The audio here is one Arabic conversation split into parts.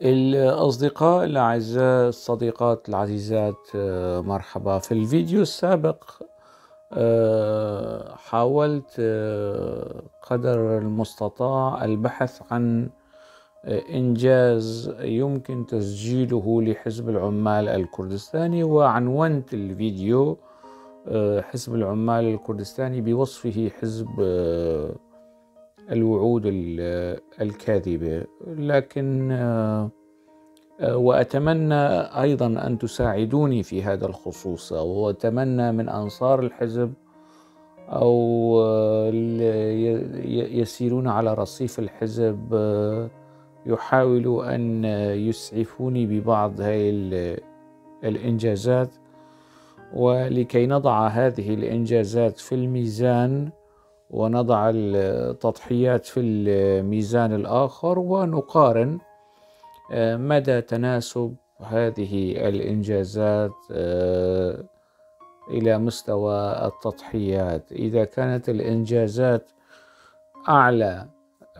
الأصدقاء الأعزاء، الصديقات العزيزات، مرحبا. في الفيديو السابق حاولت قدر المستطاع البحث عن إنجاز يمكن تسجيله لحزب العمال الكردستاني، وعنونت الفيديو حزب العمال الكردستاني بوصفه حزب الوعود الكاذبة. لكن وأتمنى أيضا أن تساعدوني في هذا الخصوص، وأتمنى من أنصار الحزب أو يسيرون على رصيف الحزب يحاولوا أن يسعفوني ببعض هذه الإنجازات، ولكي نضع هذه الإنجازات في الميزان ونضع التضحيات في الميزان الآخر، ونقارن مدى تناسب هذه الإنجازات إلى مستوى التضحيات. إذا كانت الإنجازات أعلى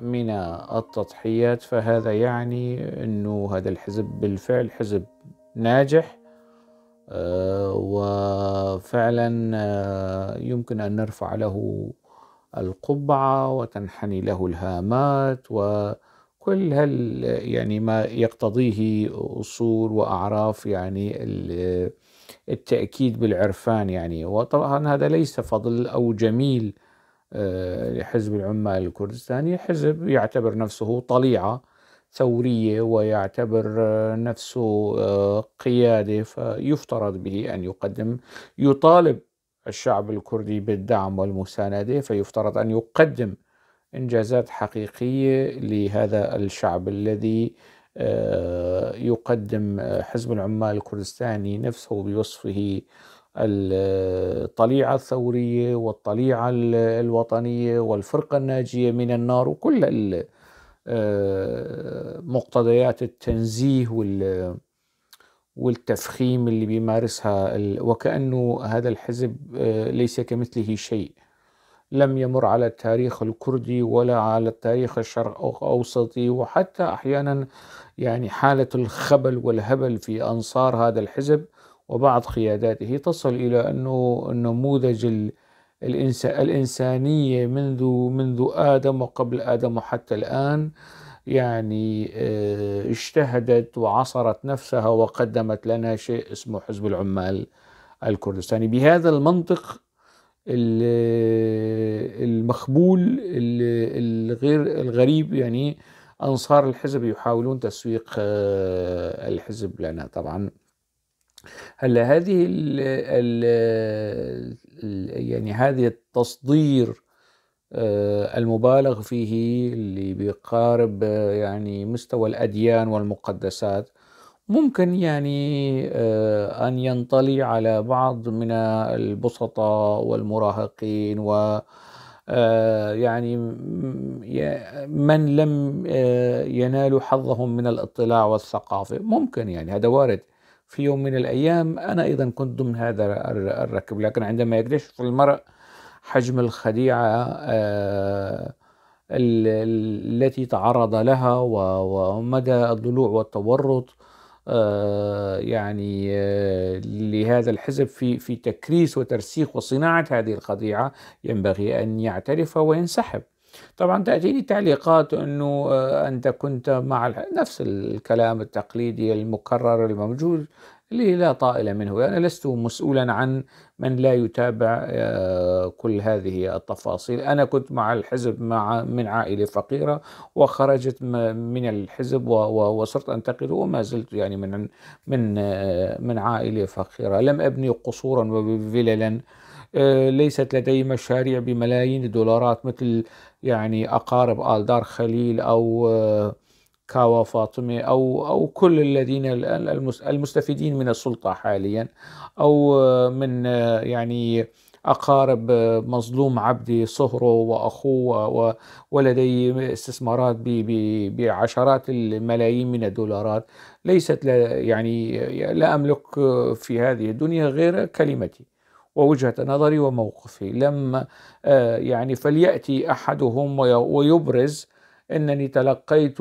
من التضحيات فهذا يعني أنه هذا الحزب بالفعل حزب ناجح، وفعلا يمكن أن نرفع له القبعة وتنحني له الهامات وكل يعني ما يقتضيه أصول وأعراف يعني التأكيد بالعرفان يعني. وطبعا هذا ليس فضل أو جميل لحزب العمال الكردستاني. حزب يعتبر نفسه طليعة ثورية ويعتبر نفسه قيادة، فيفترض به أن يطالب الشعب الكردي بالدعم والمساندة، فيفترض أن يقدم إنجازات حقيقية لهذا الشعب الذي يقدم حزب العمال الكردستاني نفسه بوصفه الطليعة الثورية والطليعة الوطنية والفرقة الناجية من النار، وكل مقتضيات التنزيه والتفخيم اللي بيمارسها وكأنه هذا الحزب ليس كمثله شيء، لم يمر على التاريخ الكردي ولا على التاريخ الشرق أوسطي، وحتى أحيانا يعني حالة الخبل والهبل في أنصار هذا الحزب وبعض قياداته تصل إلى أنه النموذج الإنسانية منذ آدم وقبل آدم وحتى الآن يعني اجتهدت وعصرت نفسها وقدمت لنا شيء اسمه حزب العمال الكردستاني. بهذا المنطق المخبول الغير الغريب يعني أنصار الحزب يحاولون تسويق الحزب لنا. طبعا هلا هذه يعني هذه التصدير المبالغ فيه اللي بيقارب يعني مستوى الأديان والمقدسات ممكن يعني أن ينطلي على بعض من البسطاء والمراهقين و يعني من لم ينالوا حظهم من الاطلاع والثقافة. ممكن يعني هذا وارد، في يوم من الأيام أنا أيضا كنت ضمن هذا الركب، لكن عندما يكتشف المرء حجم الخديعة التي تعرض لها ومدى الضلوع والتورط يعني لهذا الحزب في تكريس وترسيخ وصناعة هذه الخديعة، ينبغي أن يعترف وينسحب. طبعا تأتيني تعليقات أنه أنت كنت مع نفس الكلام التقليدي المكرر الموجود اللي لا طائل منه. أنا لست مسؤولا عن من لا يتابع كل هذه التفاصيل. أنا كنت مع الحزب من عائلة فقيرة، وخرجت من الحزب وصرت أنتقد، وما زلت يعني من عائلة فقيرة. لم أبني قصورا وفللا، ليست لدي مشاريع بملايين الدولارات مثل يعني أقارب آل دار خليل أو كاوا فاطمة أو كل الذين المستفيدين من السلطة حاليا، أو من يعني أقارب مظلوم عبدي صهره وأخوه، ولدي استثمارات بعشرات الملايين من الدولارات. ليست يعني لا أملك في هذه الدنيا غير كلمتي ووجهة نظري وموقفي. لم يعني فليأتي أحدهم ويبرز أنني تلقيت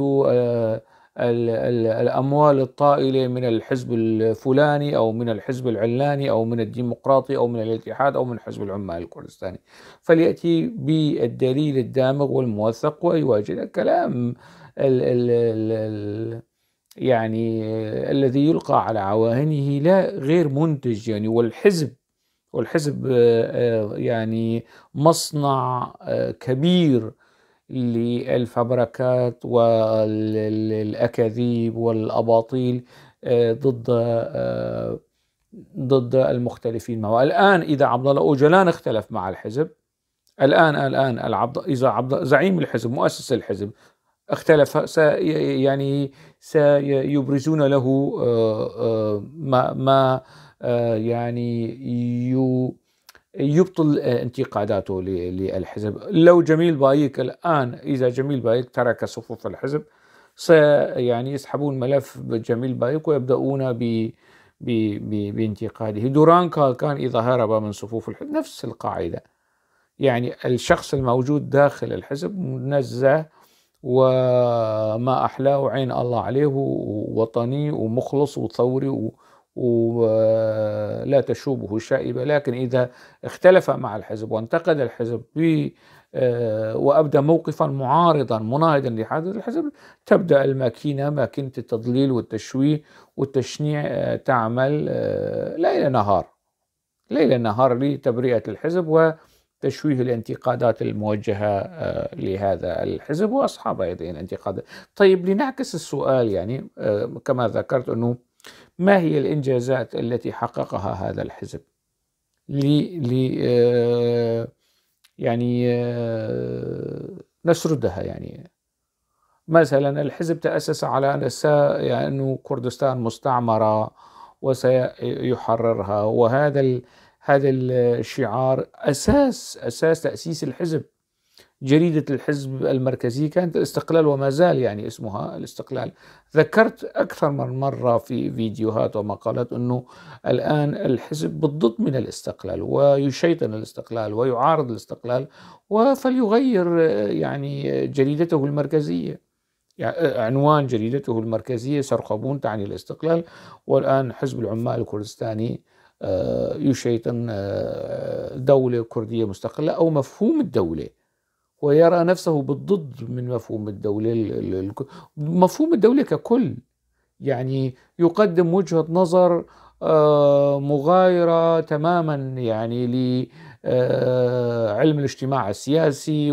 الأموال الطائلة من الحزب الفلاني أو من الحزب العلاني أو من الديمقراطي أو من الاتحاد أو من حزب العمال الكردستاني، فليأتي بالدليل الدامغ والموثق ويواجه كلام ال ال ال ال يعني الذي يلقى على عواهنه لا غير منتج يعني. والحزب يعني مصنع كبير للفبركات والأكاذيب والأباطيل ضد المختلفين معه. الآن إذا عبد الله أوجلان اختلف مع الحزب، الآن إذا زعيم الحزب مؤسس الحزب اختلف، يعني سيبرزون له ما يعني يبطل انتقاداته للحزب. لو جميل بايك الآن، إذا جميل بايك ترك صفوف الحزب، يعني يسحبون ملف جميل بايك ويبدأون بانتقاده. دوران كان إذا هرب من صفوف الحزب نفس القاعدة، يعني الشخص الموجود داخل الحزب منزه وما أحلاه وعين الله عليه ووطني ومخلص وثوري ولا تشوبه شائبة. لكن إذا اختلف مع الحزب وانتقد الحزب وأبدى موقفا معارضا مناهضا لهذا الحزب، تبدأ ماكينة التضليل والتشويه والتشنيع تعمل ليل نهار لتبرئة الحزب وتشويه الانتقادات الموجهة لهذا الحزب وأصحاب هذه الانتقادات. طيب، لنعكس السؤال يعني كما ذكرت أنه ما هي الإنجازات التي حققها هذا الحزب؟ يعني نسردها. يعني مثلا الحزب تأسس على يعني أنه كردستان مستعمرة وسيحررها، وهذا الشعار أساس تأسيس الحزب. جريدة الحزب المركزي كانت الاستقلال وما زال يعني اسمها الاستقلال. ذكرت أكثر من مرة في فيديوهات ومقالات أنه الآن الحزب بالضد من الاستقلال ويشيطن الاستقلال ويعارض الاستقلال، فليغير يعني جريدته المركزية. يعني عنوان جريدته المركزية سرقبون تعني الاستقلال، والآن حزب العمال الكردستاني يشيطن دولة كردية مستقلة أو مفهوم الدولة، ويرى نفسه بالضد من مفهوم الدولة. مفهوم الدولة ككل يعني يقدم وجهة نظر مغايرة تماما يعني لعلم الاجتماع السياسي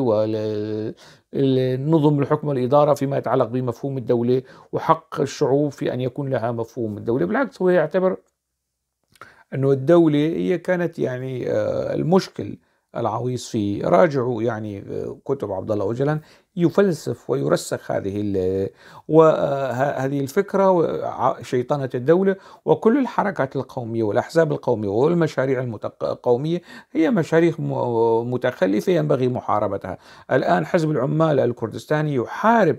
ونظم الحكم والإدارة فيما يتعلق بمفهوم الدولة وحق الشعوب في أن يكون لها مفهوم الدولة. بالعكس، هو يعتبر أنه الدولة هي كانت يعني المشكل العويص فيه. راجعوا يعني كتب عبد الله أوجلان، يفلسف ويرسخ وهذه الفكرة، شيطنة الدولة. وكل الحركات القومية والأحزاب القومية والمشاريع القومية هي مشاريع متخلفة ينبغي محاربتها. الآن حزب العمال الكردستاني يحارب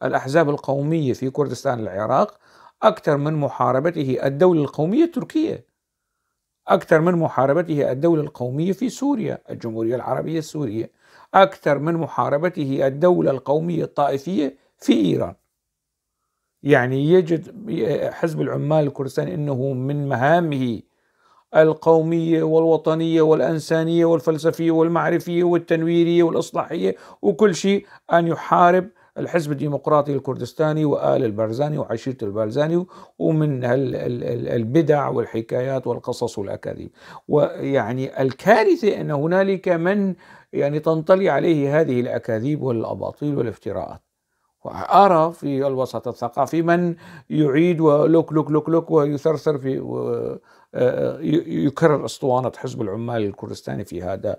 الأحزاب القومية في كردستان العراق أكثر من محاربته الدولة القومية التركية، أكثر من محاربته الدولة القومية في سوريا الجمهورية العربية السورية، أكثر من محاربته الدولة القومية الطائفية في إيران. يعني يجد حزب العمال الكردستاني أنه من مهامه القومية والوطنية والإنسانية والفلسفية والمعرفية والتنويرية والإصلاحية وكل شيء أن يحارب الحزب الديمقراطي الكردستاني وآل البرزاني وعشيرة البرزاني ومن البدع والحكايات والقصص والأكاذيب. ويعني الكارثة أن هنالك من يعني تنطلي عليه هذه الأكاذيب والأباطيل والافتراءات. وأرى في الوسط الثقافي من يعيد ولوك لوك لوك لوك ويثرثر في يكرر أسطوانة حزب العمال الكردستاني في هذا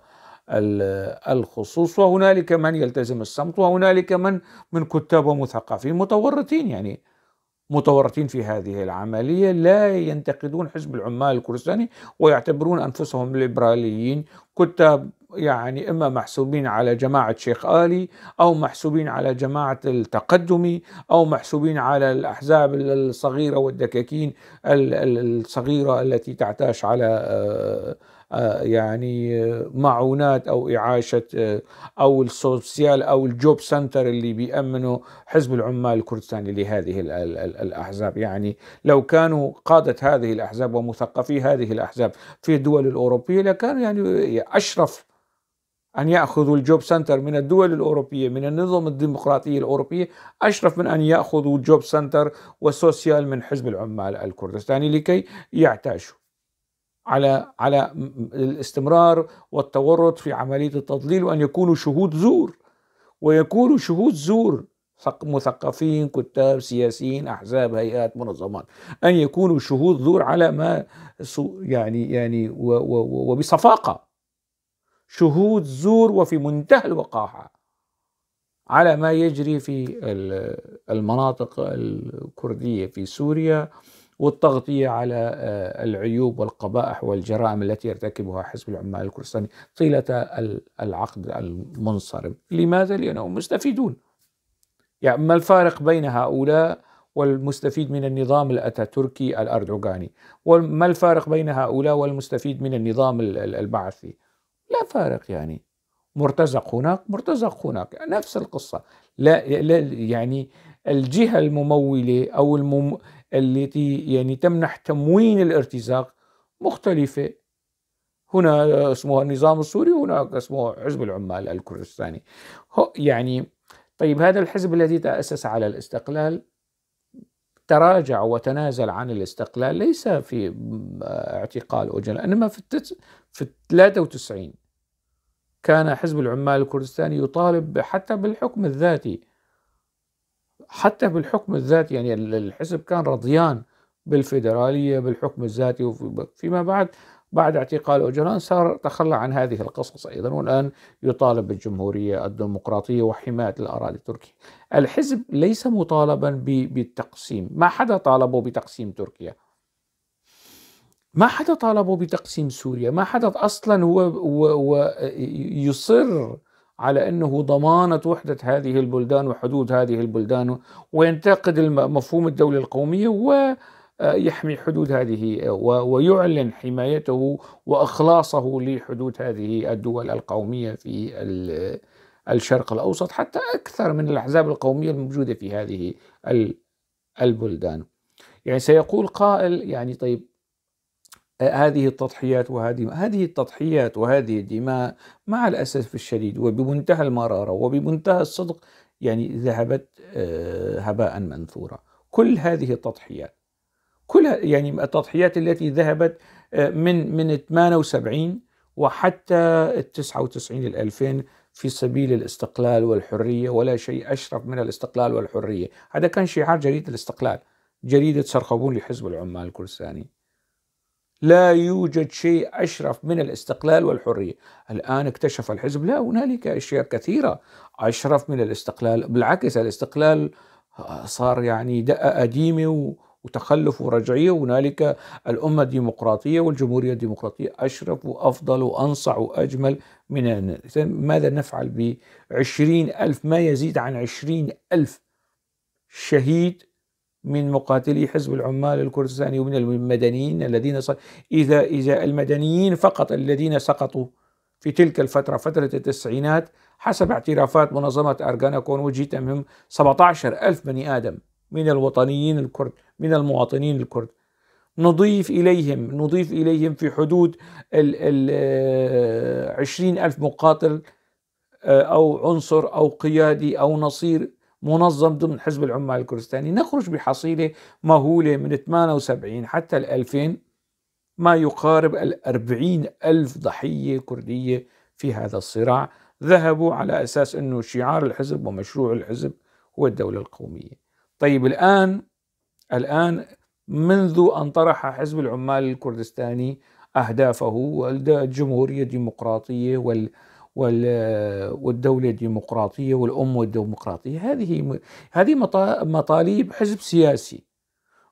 الخصوص. وهنالك من يلتزم الصمت، وهنالك من كتاب ومثقفين متورطين، يعني متورطين في هذه العملية، لا ينتقدون حزب العمال الكردستاني ويعتبرون أنفسهم ليبراليين، كتاب يعني إما محسوبين على جماعة شيخ آلي أو محسوبين على جماعة التقدمي أو محسوبين على الأحزاب الصغيرة والدكاكين الصغيرة التي تعتاش على يعني معونات أو إعاشة أو السوسيال أو الجوب سنتر اللي بيأمنوا حزب العمال الكردستاني لهذه الأحزاب. يعني لو كانوا قادة هذه الأحزاب ومثقفي هذه الأحزاب في الدول الأوروبية لكانوا يعني أشرف أن يأخذوا الجوب سنتر من الدول الأوروبية من النظم الديمقراطية الأوروبية، أشرف من أن يأخذوا الجوب سنتر والسوسيال من حزب العمال الكردستاني لكي يعتاشوا على الاستمرار والتورط في عملية التضليل، وأن يكونوا شهود زور، ويكونوا شهود زور مثقفين، كتاب، سياسيين، أحزاب، هيئات، منظمات، أن يكونوا شهود زور على ما يعني وبصفاقة، شهود زور وفي منتهى الوقاحة على ما يجري في المناطق الكردية في سوريا، والتغطية على العيوب والقبائح والجرائم التي يرتكبها حزب العمال الكردستاني طيلة العقد المنصرم. لماذا؟ لأنهم مستفيدون. يعني ما الفارق بين هؤلاء والمستفيد من النظام الأتاتوركي الأردوغاني؟ وما الفارق بين هؤلاء والمستفيد من النظام البعثي؟ لا فارق. يعني مرتزق هناك مرتزق هناك، نفس القصة. لا يعني الجهة الممولة أو التي يعني تمنح تموين الارتزاق مختلفة. هنا اسمه النظام السوري، وهناك اسمه حزب العمال الكردستاني. يعني طيب هذا الحزب الذي تأسس على الاستقلال تراجع وتنازل عن الاستقلال ليس في اعتقال أوجلا، إنما في 93 كان حزب العمال الكردستاني يطالب حتى بالحكم الذاتي، حتى بالحكم الذاتي. يعني الحزب كان رضيان بالفيدرالية بالحكم الذاتي، وفيما بعد اعتقال أوجلان صار تخلى عن هذه القصص أيضا، والآن يطالب بالجمهورية الديمقراطية وحماية الأراضي التركية. الحزب ليس مطالبا بالتقسيم، ما حدا طالبه بتقسيم تركيا، ما حدا طالبه بتقسيم سوريا، ما حدا أصلا هو يصر على أنه ضمانة وحدة هذه البلدان وحدود هذه البلدان، وينتقد مفهوم الدولة القومية ويحمي حدود هذه ويعلن حمايته وإخلاصه لحدود هذه الدول القومية في الشرق الأوسط، حتى أكثر من الأحزاب القومية الموجودة في هذه البلدان. يعني سيقول قائل يعني طيب هذه التضحيات هذه التضحيات وهذه الدماء مع الأسف الشديد وبمنتهى المرارة وبمنتهى الصدق يعني ذهبت هباء منثورا. كل هذه التضحيات، يعني التضحيات التي ذهبت من 78 وحتى 99 2000 في سبيل الاستقلال والحرية، ولا شيء أشرف من الاستقلال والحرية. هذا كان شعار جريدة الاستقلال، جريدة سرخبون لحزب العمال الكردستاني. لا يوجد شيء أشرف من الاستقلال والحرية. الآن اكتشف الحزب لا، هنالك أشياء كثيرة أشرف من الاستقلال. بالعكس، الاستقلال صار يعني دقة قديمة وتخلف ورجعية. هنالك الأمة الديمقراطية والجمهورية الديمقراطية أشرف وأفضل وأنصع وأجمل من. ماذا نفعل ب20,000 ما يزيد عن 20,000 شهيد من مقاتلي حزب العمال الكردستاني ومن المدنيين الذين إذا المدنيين فقط الذين سقطوا في تلك الفترة، فترة التسعينات، حسب اعترافات منظمة أرغاناكون وجيتهم 17,000 بني آدم من الوطنيين الكرد، من المواطنين الكرد. نضيف إليهم في حدود 20,000 مقاتل أو عنصر أو قيادي أو نصير منظم ضمن حزب العمال الكردستاني. نخرج بحصيلة مهولة من 78 حتى 2000 ما يقارب 40,000 ضحية كردية في هذا الصراع، ذهبوا على أساس أنه شعار الحزب ومشروع الحزب هو الدولة القومية. طيب الآن منذ أن طرح حزب العمال الكردستاني أهدافه والجمهورية الديمقراطية والدولة الديمقراطية والأمة الديمقراطية، هذه مطالب حزب سياسي،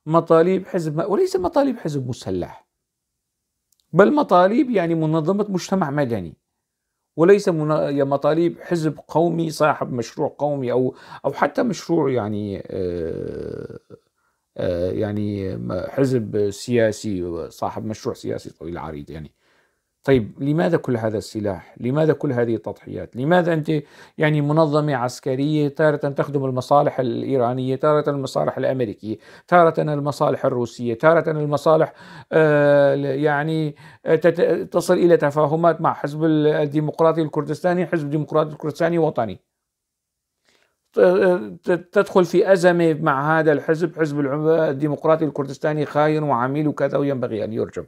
مطالب حزب، وليس مطالب حزب مسلح، بل مطالب يعني منظمة مجتمع مدني، وليس مطالب حزب قومي صاحب مشروع قومي أو حتى مشروع يعني حزب سياسي صاحب مشروع سياسي طويل عريض. يعني طيب لماذا كل هذا السلاح؟ لماذا كل هذه التضحيات؟ لماذا أنت يعني منظمة عسكرية تارة تخدم المصالح الإيرانية، تارة المصالح الأمريكية، تارة المصالح الروسية، تارة المصالح يعني تصل إلى تفاهمات مع حزب الديمقراطي الكردستاني، حزب الديمقراطي الكردستاني وطني، تدخل في أزمة مع هذا الحزب، حزب الديمقراطي الكردستاني خاين وعميل وكذا وينبغي أن يرجم.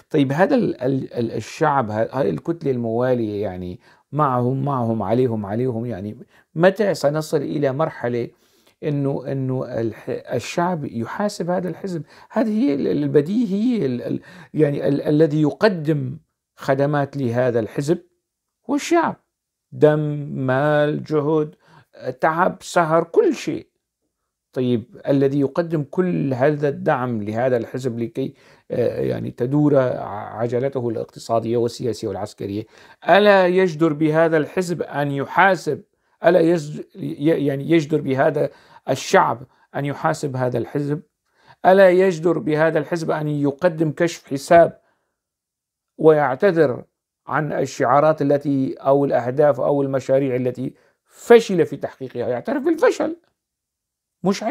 طيب هذا الشعب، هذه الكتلة الموالية يعني معهم عليهم يعني متى سنصل إلى مرحلة انه الشعب يحاسب هذا الحزب؟ هذه هي البديهية، يعني الذي يقدم خدمات لهذا الحزب هو الشعب، دم، مال، جهد، تعب، سهر، كل شيء. طيب الذي يقدم كل هذا الدعم لهذا الحزب لكي يعني تدور عجلته الاقتصادية والسياسية والعسكرية، ألا يجدر بهذا الحزب أن يحاسب؟ ألا يعني يجدر بهذا الشعب أن يحاسب هذا الحزب؟ ألا يجدر بهذا الحزب أن يقدم كشف حساب ويعتذر عن الشعارات التي أو الأهداف أو المشاريع التي فشل في تحقيقها، يعترف بالفشل؟ مش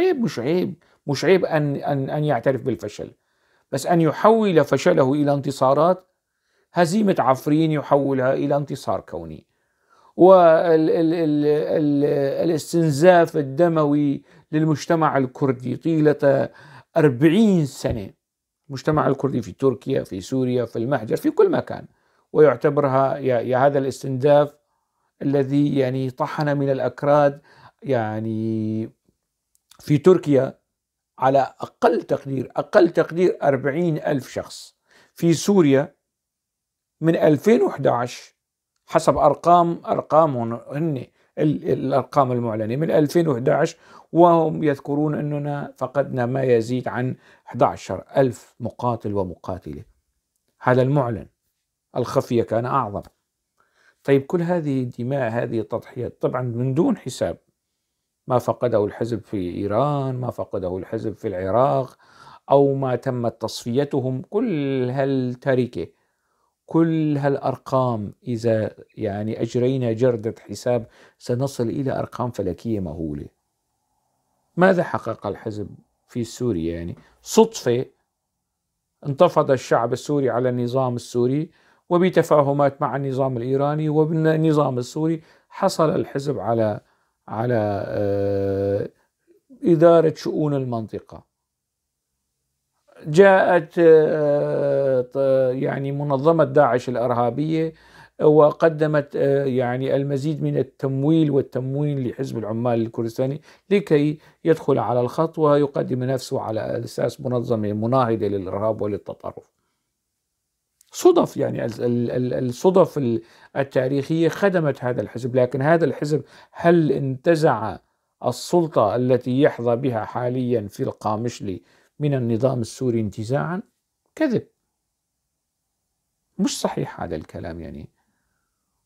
عيب أن يعترف بالفشل، بس أن يحول فشله إلى انتصارات. هزيمة عفرين يحولها إلى انتصار كوني، والاستنزاف الدموي للمجتمع الكردي طيلة 40 سنة، المجتمع الكردي في تركيا، في سوريا، في المهجر، في كل مكان، ويعتبرها يا هذا الاستنزاف الذي يعني طحن من الأكراد يعني في تركيا على أقل تقدير 40,000 شخص. في سوريا من 2011 حسب أرقامهم هن الأرقام المعلنة من 2011، وهم يذكرون أننا فقدنا ما يزيد عن 11,000 مقاتل ومقاتلة. هذا المعلن، الخفية كان أعظم. طيب كل هذه الدماء، هذه التضحيات، طبعا من دون حساب ما فقده الحزب في إيران، ما فقده الحزب في العراق، أو ما تمت تصفيتهم، كل هالتركة، كل هالأرقام، إذا يعني أجرينا جردة حساب سنصل إلى أرقام فلكية مهولة. ماذا حقق الحزب في سوريا؟ يعني صدفة انتفض الشعب السوري على النظام السوري، وبتفاهمات مع النظام الإيراني وبالنظام السوري حصل الحزب على إدارة شؤون المنطقة. جاءت يعني منظمة داعش الإرهابية وقدمت يعني المزيد من التمويل والتموين لحزب العمال الكردستاني لكي يدخل على الخط ويقدم نفسه على أساس منظمة مناهضة للإرهاب وللتطرف. صدف، يعني الصدف التاريخية خدمت هذا الحزب، لكن هذا الحزب هل انتزع السلطة التي يحظى بها حاليا في القامشلي من النظام السوري انتزاعا؟ كذب، مش صحيح هذا الكلام يعني.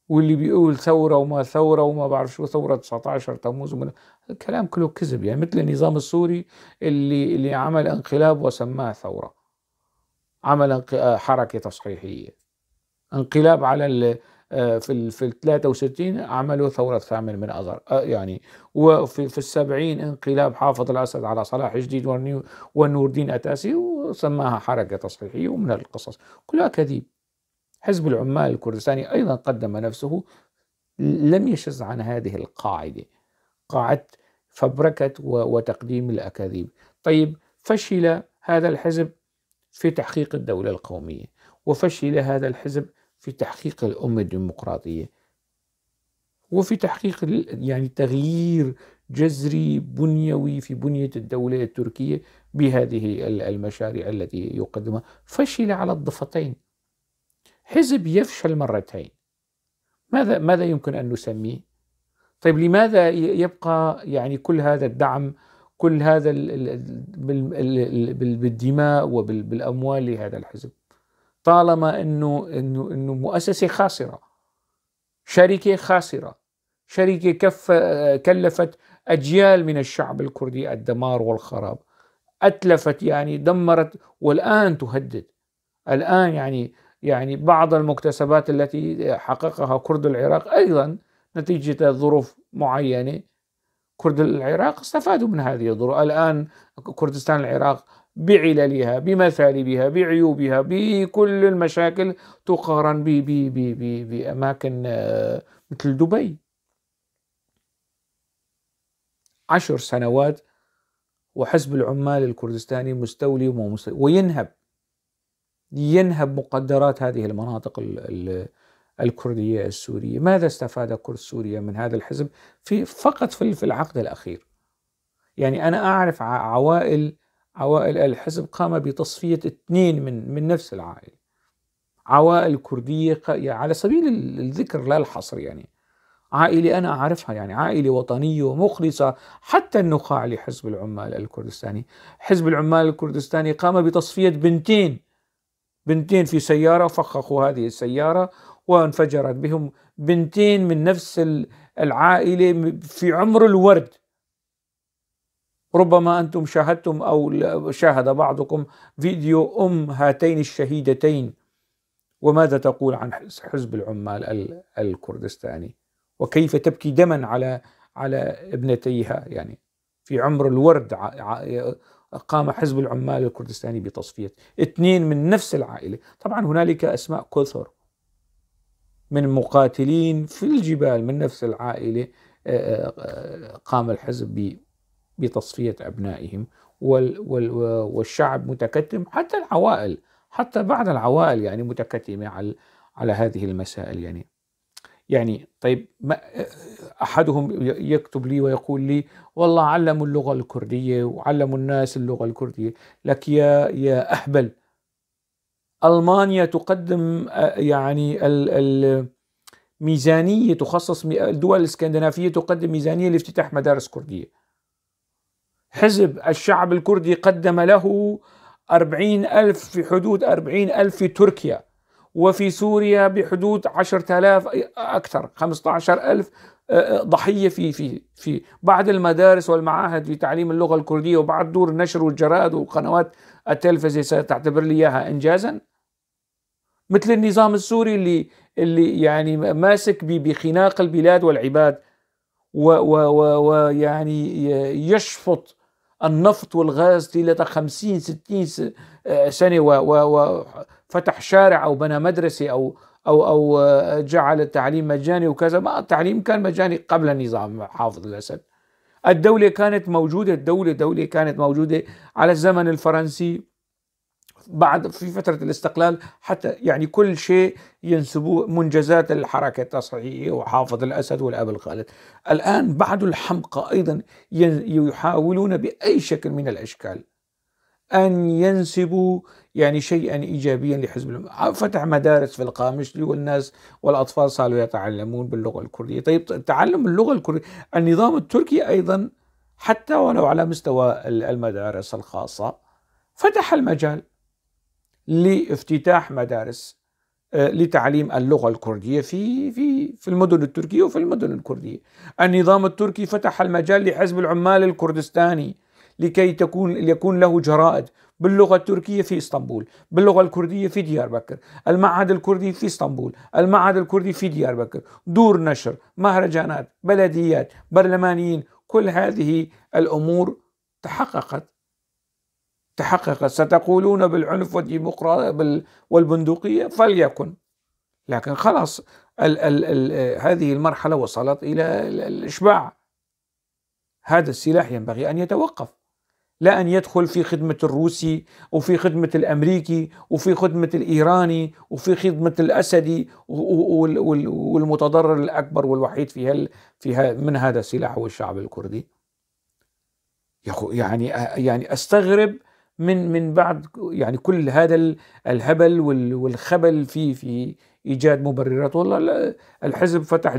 واللي بيقول ثورة وما ثورة وما بعرف شو ثورة 19 تموز الكلام كله كذب، يعني مثل النظام السوري اللي عمل انقلاب وسماه ثورة، عمل حركة تصحيحية، انقلاب على في 63 عملوا ثورة 8 من آذار يعني، وفي 70 انقلاب حافظ الأسد على صلاح جديد ونور الدين أتاسي وسماها حركة تصحيحية، ومن القصص كلها كذب. حزب العمال الكردستاني أيضا قدم نفسه، لم يشز عن هذه القاعدة، قاعدة فبركة وتقديم الأكاذيب. طيب فشل هذا الحزب في تحقيق الدولة القومية، وفشل هذا الحزب في تحقيق الأمة الديمقراطية، وفي تحقيق يعني تغيير جذري بنيوي في بنية الدولة التركية بهذه المشاريع التي يقدمها. فشل على الضفتين. حزب يفشل مرتين، ماذا يمكن أن نسميه؟ طيب لماذا يبقى يعني كل هذا الدعم، كل هذا بالدماء وبالأموال لهذا الحزب، طالما إنه مؤسسة خاسرة، شركة خاسرة، شركة كلفت أجيال من الشعب الكردي الدمار والخراب، أتلفت يعني دمرت، والآن تهدد، الآن يعني بعض المكتسبات التي حققها كرد العراق أيضا نتيجة ظروف معينة. كرد العراق استفادوا من هذه الظروف. الآن كردستان العراق بعللها بمثالبها بعيوبها بكل المشاكل تقارن بأماكن مثل دبي. 10 سنوات وحزب العمال الكردستاني مستولي ينهب مقدرات هذه المناطق الكردية السورية. ماذا استفاد كرد سوريا من هذا الحزب فقط في العقد الأخير؟ يعني أنا أعرف عوائل الحزب قام بتصفية 2 من نفس العائلة، عوائل كردية على سبيل الذكر لا الحصر. يعني عائلة أنا أعرفها، يعني عائلة وطنية ومخلصة، حتى النخاع لحزب العمال الكردستاني. حزب العمال الكردستاني قام بتصفية بنتين في سيارة، فخخوا هذه السيارة وانفجرت بهم بنتين من نفس العائلة في عمر الورد. ربما أنتم شاهدتم أو شاهد بعضكم فيديو هاتين الشهيدتين، وماذا تقول عن حزب العمال الكردستاني وكيف تبكي دما على ابنتيها. يعني في عمر الورد قام حزب العمال الكردستاني بتصفية 2 من نفس العائلة. طبعا هنالك أسماء كثر من مقاتلين في الجبال من نفس العائلة قام الحزب بتصفية أبنائهم، والشعب متكتم، حتى العوائل، حتى بعض العوائل يعني متكتمة على هذه المسائل. يعني طيب، أحدهم يكتب لي ويقول لي والله علموا اللغة الكردية وعلموا الناس اللغة الكردية. لك يا أهبل، ألمانيا تقدم يعني الميزانية تخصص، الدول الإسكندنافية تقدم ميزانية لافتتاح مدارس كردية. حزب الشعب الكردي قدم له 40,000، في حدود 40,000 في تركيا، وفي سوريا بحدود 10,000 أكثر، 15,000 ضحية في بعض المدارس والمعاهد في تعليم اللغة الكردية، وبعض دور النشر والجرائد وقنوات التلفزيون. ستعتبر لي إياها إنجازا؟ مثل النظام السوري اللي يعني ماسك بخناق البلاد والعباد، ويعني يشفط النفط والغاز طيلة 50-60 سنة، وفتح شارع أو بنى مدرسة أو جعل التعليم مجاني وكذا. ما التعليم كان مجاني قبل النظام حافظ الأسد. الدولة كانت موجودة، الدولة كانت موجودة على الزمن الفرنسي، بعد في فترة الاستقلال، حتى يعني كل شيء ينسبوه منجزات الحركة التصحيحية وحافظ الأسد والأب الخالد. الآن بعض الحمقى أيضا يحاولون بأي شكل من الأشكال أن ينسبوا يعني شيئا إيجابيا لحزب فتح مدارس في القامشلي، والناس والأطفال صاروا يتعلمون باللغة الكردية. طيب، تعلم اللغة الكردية. النظام التركي أيضا حتى ولو على مستوى المدارس الخاصة فتح المجال لافتتاح مدارس لتعليم اللغة الكردية في المدن التركية وفي المدن الكردية. النظام التركي فتح المجال لحزب العمال الكردستاني لكي يكون له جرائد باللغة التركية في اسطنبول، باللغة الكردية في ديار بكر، المعهد الكردي في اسطنبول، المعهد الكردي في ديار بكر، دور نشر، مهرجانات، بلديات، برلمانيين. كل هذه الأمور تحققت. ستقولون بالعنف والبندقية، فليكن، لكن خلاص هذه المرحلة وصلت إلى الإشباع. هذا السلاح ينبغي أن يتوقف، لا أن يدخل في خدمة الروسي وفي خدمة الأمريكي وفي خدمة الإيراني وفي خدمة الأسدي، والمتضرر الأكبر والوحيد فيها من هذا السلاح هو الشعب الكردي. يعني أستغرب من بعد يعني كل هذا الهبل والخبل في إيجاد مبررات. والله الحزب فتح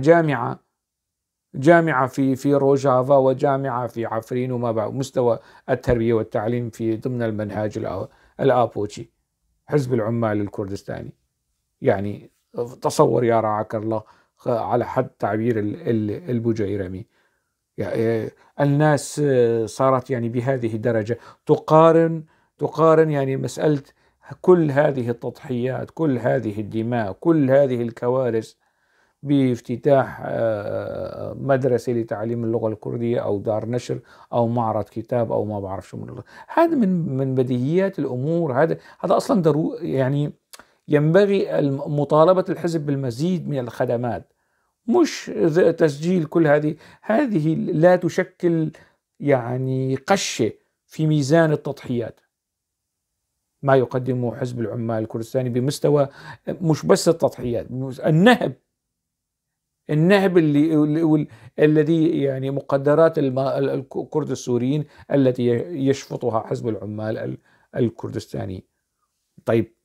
جامعة في روجافا، وجامعة في عفرين، وما بعد مستوى التربية والتعليم في ضمن المنهاج الآبوتشي. حزب العمال الكردستاني، يعني تصور يا رعاك الله، على حد تعبير البجيرمي. يعني الناس صارت يعني بهذه الدرجة تقارن يعني مسألة كل هذه التضحيات، كل هذه الدماء، كل هذه الكوارث بافتتاح مدرسة لتعليم اللغة الكردية أو دار نشر أو معرض كتاب أو ما بعرف شو من الله. هذا من بديهيات الأمور. هذا أصلا يعني ينبغي مطالبة الحزب بالمزيد من الخدمات، مش تسجيل كل هذه لا تشكل يعني قشة في ميزان التضحيات. ما يقدمه حزب العمال الكردستاني بمستوى مش بس التضحيات، النهب الذي يعني مقدرات الكرد السوريين التي يشفطها حزب العمال الكردستاني. طيب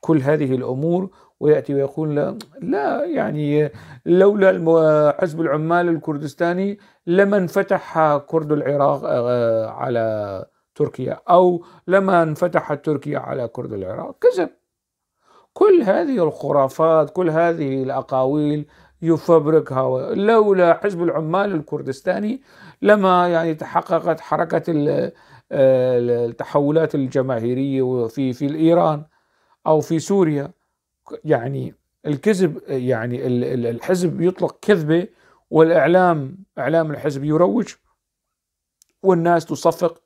كل هذه الأمور ويأتي ويقول لا يعني لولا حزب العمال الكردستاني لما انفتح كرد العراق على تركيا، أو لما انفتحت تركيا على كرد العراق. كذب. كل هذه الخرافات، كل هذه الأقاويل يفبركها. لولا حزب العمال الكردستاني لما يعني تحققت حركة التحولات الجماهيرية في إيران أو في سوريا. يعني الكذب، يعني الحزب يطلق كذبة، والإعلام إعلام الحزب يروج والناس تصفق،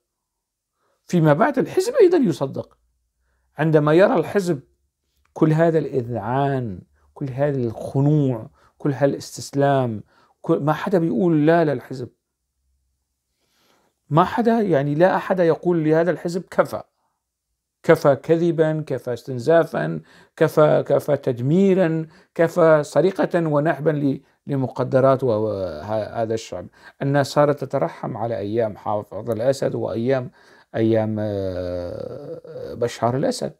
فيما بعد الحزب أيضا يصدق عندما يرى الحزب كل هذا الإذعان، كل هذا الخنوع، كل هذا الاستسلام. ما حدا بيقول لا للحزب، ما حدا يعني لا أحد يقول لهذا الحزب كفى كذبا، كفى استنزافا، كفى تدميرا، كفى سرقة ونهبا لمقدرات هذا الشعب. الناس صارت تترحم على أيام حافظ الأسد وأيام بشار الأسد.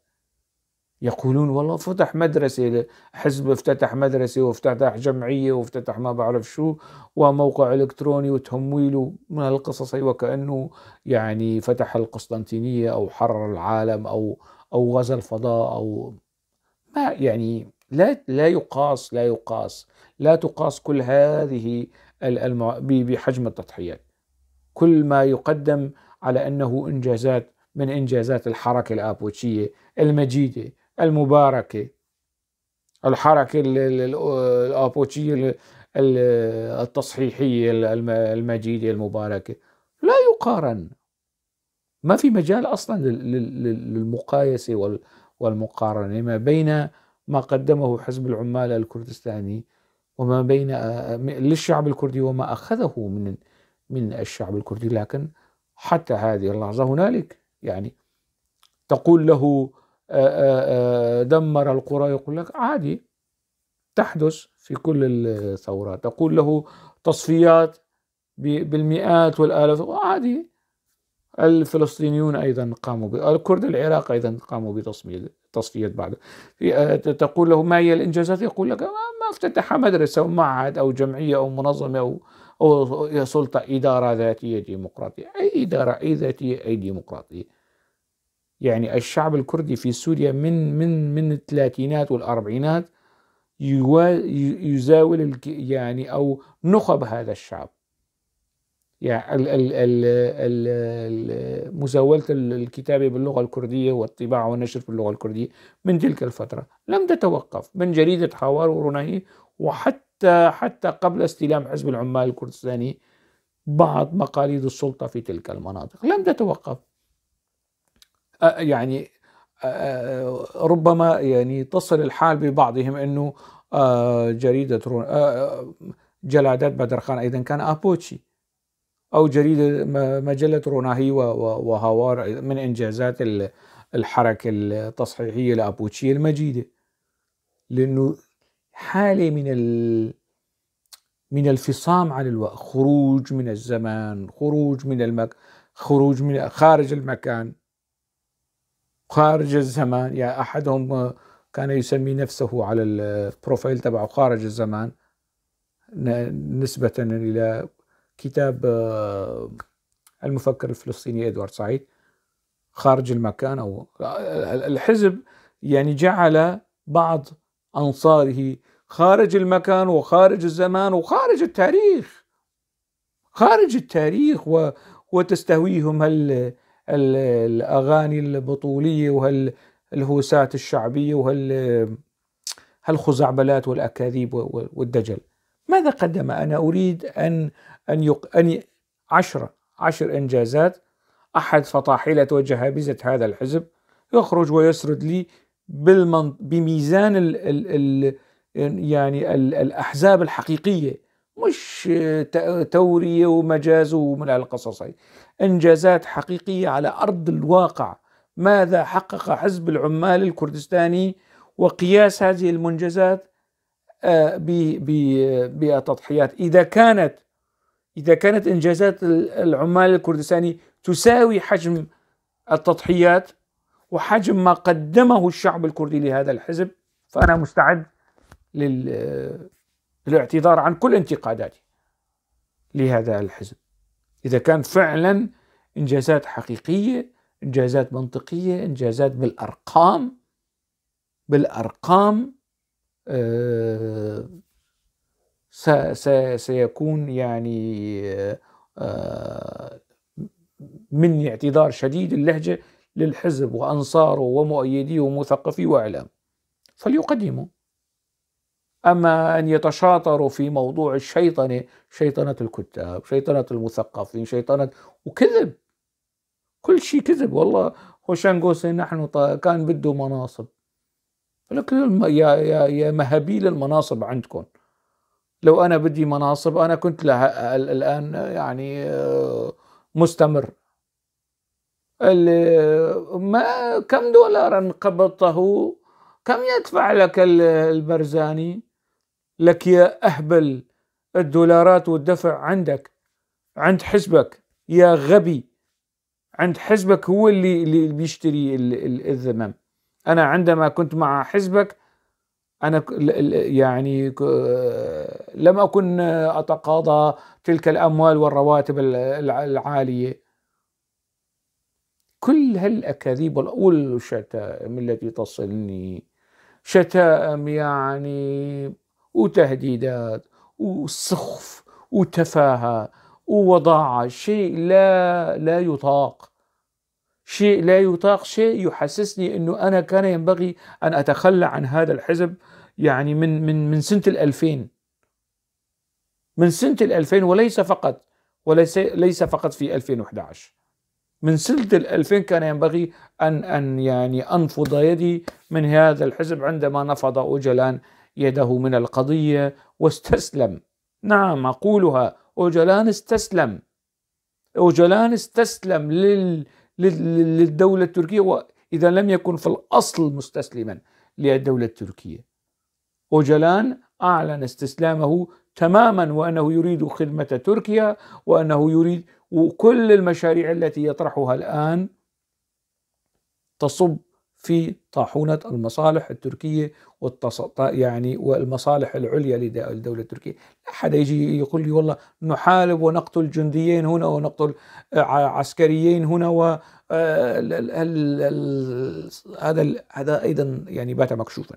يقولون والله فتح مدرسة، حزب افتتح مدرسة وافتتح جمعية وافتتح ما بعرف شو وموقع إلكتروني وتمويله من القصص، وكأنه يعني فتح القسطنطينية أو حرر العالم أو غزا الفضاء أو ما يعني. لا تقاس كل هذه بحجم التضحيات. كل ما يقدم على أنه إنجازات من إنجازات الحركة الآبوتشية المجيدة المباركة، الحركة الآبوتشية التصحيحية المجيدة المباركة، لا يقارن. ما في مجال أصلا للمقايسة والمقارنة ما بين ما قدمه حزب العمال الكردستاني وما بين للشعب الكردي وما أخذه من الشعب الكردي. لكن حتى هذه اللحظة هنالك يعني تقول له دمر القرى، يقول لك عادي، تحدث في كل الثورات. تقول له تصفيات بالمئات والآلاف، عادي. الفلسطينيون أيضا قاموا الكرد العراق أيضا قاموا بتصفية بعد. تقول له ما هي الإنجازات، يقول لك ما افتتح مدرسة أو معهد أو جمعية أو منظمة أو سلطة إدارة ذاتية ديمقراطية. أي إدارة، أي ذاتية، أي ديمقراطية. يعني الشعب الكردي في سوريا من الثلاثينات والأربعينات يزاول يعني أو نخب هذا الشعب. يعني مزاولة الكتابة باللغة الكردية والطباعة والنشر باللغة الكردية من تلك الفترة لم تتوقف، من جريدة حوار وروناهي حتى قبل استلام حزب العمال الكردستاني بعض مقاليد السلطة في تلك المناطق لم تتوقف. يعني ربما يعني تصل الحال ببعضهم أنه جريدة جلادات بدرخان أيضا كان آبوتشي، أو جريدة مجلة روناهي وهوار من إنجازات الحركة التصحيحية الآبوتشية المجيدة. لأنه حالة من الفصام عن الوقت، خروج من الزمان، خروج من خارج المكان، خارج الزمان. يعني أحدهم كان يسمي نفسه على البروفايل تبعه خارج الزمان، نسبة إلى كتاب المفكر الفلسطيني إدوارد سعيد. خارج المكان أو الحزب يعني جعل بعض أنصاره خارج المكان وخارج الزمان وخارج التاريخ وتستهويهم الأغاني البطولية الهوسات الشعبية هالخزعبلات والأكاذيب والدجل. ماذا قدم؟ أنا أريد أن 10 إنجازات أحد فطاحلة وجهابزة هذا الحزب يخرج ويسرد لي بميزان يعني الأحزاب الحقيقية، مش تورية ومجاز ومن القصص. إنجازات حقيقية على أرض الواقع. ماذا حقق حزب العمال الكردستاني؟ وقياس هذه المنجزات بتضحيات. إذا كانت إنجازات العمال الكردستاني تساوي حجم التضحيات وحجم ما قدمه الشعب الكردي لهذا الحزب، فأنا مستعد للاعتذار عن كل انتقاداتي لهذا الحزب. إذا كان فعلا إنجازات حقيقية، إنجازات منطقية، إنجازات بالأرقام، سيكون يعني مني اعتذار شديد اللهجة للحزب وأنصاره ومؤيديه ومثقفيه وإعلام، فليقدموا. أما أن يتشاطروا في موضوع الشيطنة، شيطنة الكتاب، شيطنة المثقفين، شيطنة وكذب، كل شيء كذب. والله هوشان قوسي نحن كان بده مناصب، لكن يا مهابيل المناصب عندكم. لو أنا بدي مناصب أنا كنت لها الآن يعني مستمر. ما كم دولارا قبضته؟ كم يدفع لك البرزاني؟ لك يا أهبل الدولارات والدفع عندك، عند حزبك يا غبي، عند حزبك هو اللي بيشتري الذمم. أنا عندما كنت مع حزبك أنا يعني لم أكن أتقاضى تلك الأموال والرواتب العالية. كل هالأكاذيب والشتائم التي تصلني، شتائم يعني وتهديدات وسخف وتفاهة ووضاعة، شيء لا يطاق، شيء لا يطاق، شيء يحسسني أنه أنا كان ينبغي أن أتخلى عن هذا الحزب يعني من سنة 2000، من سنة 2000 وليس فقط في 2011. من سنة 2000 كان ينبغي أن يعني أنفض يدي من هذا الحزب عندما نفض أوجلان يده من القضية واستسلم. نعم أقولها، أوجلان استسلم للدولة التركية، وإذا لم يكن في الأصل مستسلما للدولة التركية. أوجلان أعلن استسلامه تماما، وأنه يريد خدمة تركيا، وأنه يريد، وكل المشاريع التي يطرحها الآن تصب في طاحونة المصالح التركية يعني والمصالح العليا للدولة التركية. لا أحد يجي يقول لي والله نحارب ونقتل جنديين هنا ونقتل عسكريين هنا، هذا أيضا يعني بات مكشوفا.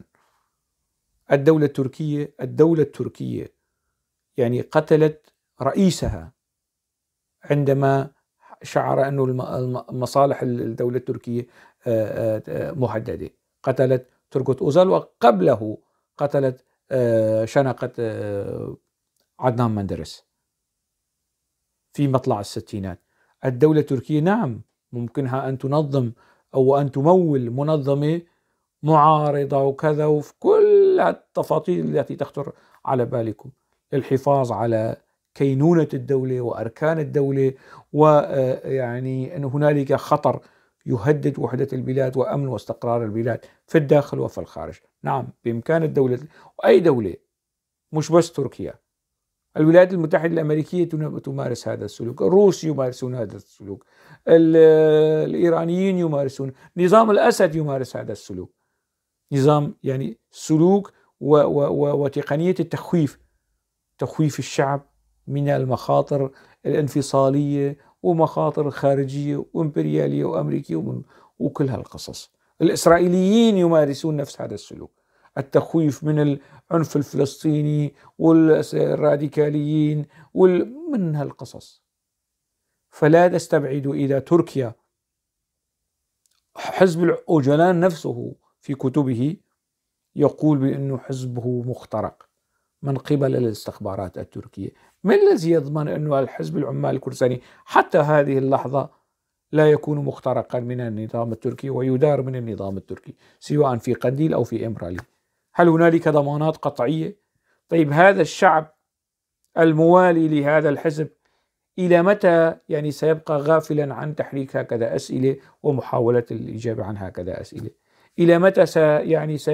الدولة التركية يعني قتلت رئيسها عندما شعر أن مصالح الدولة التركية مهددة. قتلت تركوت أوزال، وقبله قتلت شنقة عدنان مندرس في مطلع الستينات. الدولة التركية نعم ممكنها أن تنظم أو أن تمول منظمة معارضة وكذا، وفي كل التفاصيل التي تخطر على بالكم للحفاظ على كينونة الدولة وأركان الدولة، ويعني أن هنالك خطر يهدد وحدة البلاد وأمن واستقرار البلاد في الداخل وفي الخارج. نعم بإمكان الدولة، وأي دولة مش بس تركيا، الولايات المتحدة الأمريكية تمارس هذا السلوك، الروس يمارسون هذا السلوك، الإيرانيين يمارسون، نظام الأسد يمارس هذا السلوك، نظام يعني سلوك وتقنية التخويف، تخويف الشعب من المخاطر الانفصالية ومخاطر خارجية وإمبريالية وأمريكية وكل هالقصص. الإسرائيليين يمارسون نفس هذا السلوك، التخويف من العنف الفلسطيني والراديكاليين من هالقصص. فلا تستبعدوا إذا تركيا حزب أوجلان نفسه في كتبه يقول بأنه حزبه مخترق من قبل الاستخبارات التركية. من الذي يضمن أن الحزب العمال الكردستاني حتى هذه اللحظة لا يكون مخترقا من النظام التركي ويدار من النظام التركي سواء في قنديل أو في إمرالي؟ هل هنالك ضمانات قطعية؟ طيب هذا الشعب الموالي لهذا الحزب إلى متى يعني سيبقى غافلا عن تحريك هكذا أسئلة ومحاولة الإجابة عن هكذا أسئلة؟ إلى متى سيمارس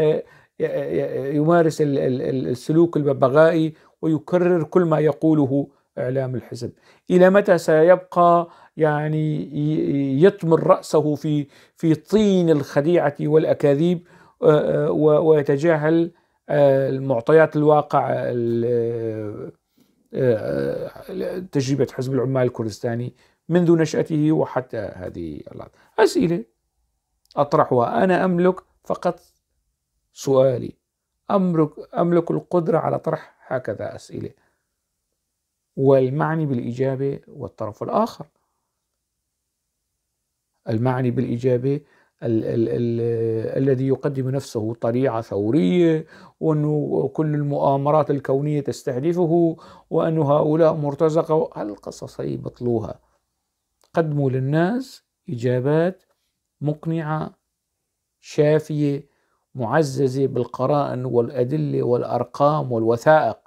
السلوك الببغائي ويكرر كل ما يقوله إعلام الحزب؟ إلى متى سيبقى يعني يطمر رأسه في طين الخديعة والأكاذيب ويتجاهل المعطيات الواقع تجربة حزب العمال الكردستاني منذ نشأته وحتى هذه اللحظة؟ أسئلة أطرحها. أنا أملك فقط سؤالي، أملك القدرة على طرح هكذا أسئلة، والمعني بالإجابة والطرف الآخر. المعني بالإجابة الذي يقدم نفسه طليعة ثورية، وأنه كل المؤامرات الكونية تستهدفه، وأن هؤلاء مرتزقة، هالقصص هي بطلوها. قدموا للناس إجابات مقنعة شافية معززة بالقرائن والأدلة والأرقام والوثائق،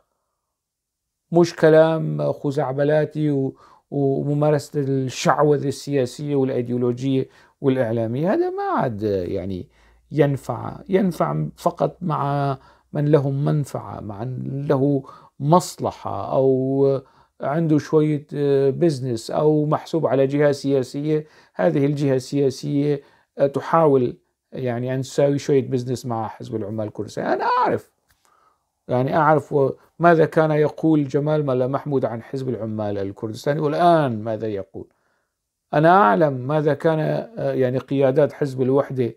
مش كلام خزعبلاتي وممارسة الشعوذة السياسية والأيديولوجية والإعلامية. هذا ما عاد يعني ينفع فقط مع من لهم منفعة، مع من له مصلحة، أو عنده شوية بزنس، أو محسوب على جهة سياسية. هذه الجهة السياسية تحاول يعني أن تساوي شوية بزنس مع حزب العمال الكردستاني. أنا أعرف ماذا كان يقول جمال ملا محمود عن حزب العمال الكردستاني، والآن ماذا يقول. أنا أعلم ماذا كان يعني قيادات حزب الوحدة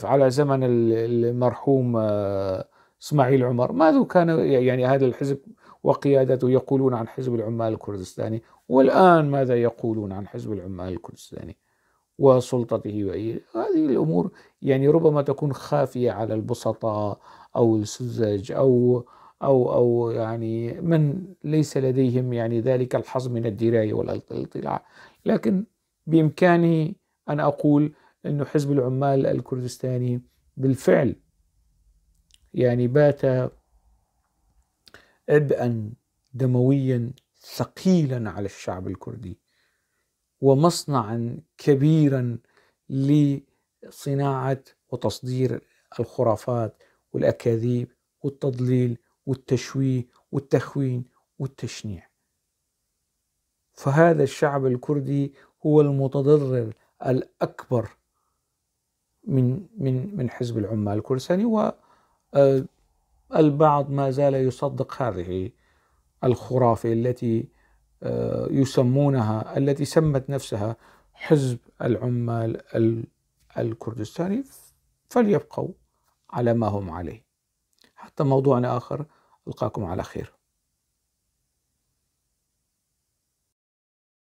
على زمن المرحوم إسماعيل عمر، ماذا كان يعني هذا الحزب وقيادته يقولون عن حزب العمال الكردستاني، والآن ماذا يقولون عن حزب العمال الكردستاني وسلطته. هذه الأمور يعني ربما تكون خافية على البسطاء أو السذج أو يعني من ليس لديهم يعني ذلك الحظ من الدراية والاطلاع. لكن بإمكاني أن أقول أن حزب العمال الكردستاني بالفعل يعني بات عبئا دمويا ثقيلا على الشعب الكردي، ومصنعا كبيرا لصناعة وتصدير الخرافات والأكاذيب والتضليل والتشويه والتخوين والتشنيع. فهذا الشعب الكردي هو المتضرر الأكبر من حزب العمال الكردستاني، والبعض ما زال يصدق هذه الخرافة التي يسمونها، التي سمت نفسها حزب العمال الكردستاني، فليبقوا على ما هم عليه. حتى موضوع آخر، ألقاكم على خير.